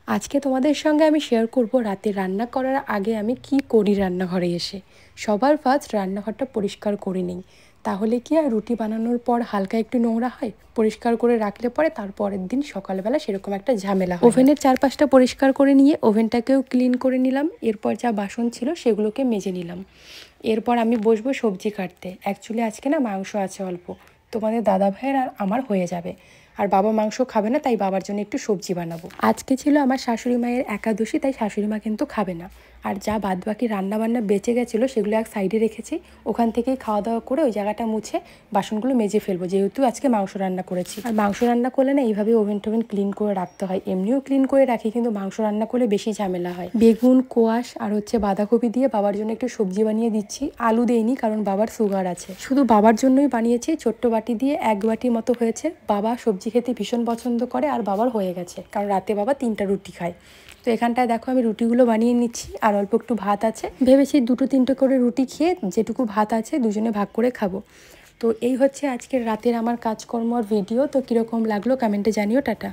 আজকে তোমাদের সঙ্গে আমি শেয়ার করব রাতে রান্না করার আগে আমি কি করি রান্নাঘরে এসে। সবার ফার্স্ট রান্নাঘরটা পরিষ্কার করে নিই, তাহলে কি আর রুটি বানানোর পর হালকা একটু নোংরা হয়, পরিষ্কার করে রাখলে পরে তারপরের দিন সকালবেলা সেরকম একটা ঝামেলা হয় না। ওভেনের চারপাশটা পরিষ্কার করে নিয়ে ওভেনটাকেও ক্লিন করে নিলাম। এরপর যা বাসন ছিল সেগুলোকে মেজে নিলাম। এরপর আমি বসবো সবজি কাটতে। অ্যাকচুয়ালি আজকে না মাংস আছে অল্প, তোমাদের দাদা ভাইয়ের আর আমার হয়ে যাবে। আর বাবা মাংস খাবে না, তাই বাবার জন্য একটু সবজি বানাবো। আজকে ছিল আমার শাশুড়ি মায়ের একাদশী, তাই শাশুড়ি মা কিন্তু খাবে না। আর যা বাদ বাকি রান্নাবান্না বেঁচে গেছিলো সেগুলো এক সাইডে রেখেছি। ওখান থেকেই খাওয়া দাওয়া করে ওই জায়গাটা মুছে বাসনগুলো মেজে ফেলবো, যেহেতু আজকে মাংস রান্না করেছি। আর মাংস রান্না করলে না এইভাবে ওভেন টোভেন ক্লিন করে রাখতে হয়। এমনিও ক্লিন করে রাখি, কিন্তু মাংস রান্না করলে বেশি ঝামেলা হয়। বেগুন, কোয়াশ আর বাঁধাকপি দিয়ে বাবার জন্য একটু সবজি বানিয়ে দিচ্ছি। আলু দেইনি, কারণ বাবার সুগার আছে। শুধু বাবার জন্যই বানিয়েছি। ছোট্ট বাটি দিয়ে 1 বাটি মতো হয়েছে। বাবা সবজি খেতে ভীষণ পছন্দ করে, আর বাবার হয়ে গেছে, কারণ রাতে বাবা 3টা রুটি খায়। তো এখানটায় দেখো আমি রুটিগুলো বানিয়ে নিচ্ছি, আর অল্প একটু ভাত আছে। ভেবেছি 2-3টে করে রুটি খেয়ে যেটুকু ভাত আছে দুজনে ভাগ করে খাবো। তো এই হচ্ছে আজকের রাতের আমার কাজকর্ম আর ভিডিও। তো কীরকম লাগলো কমেন্টে জানিও। টাটা।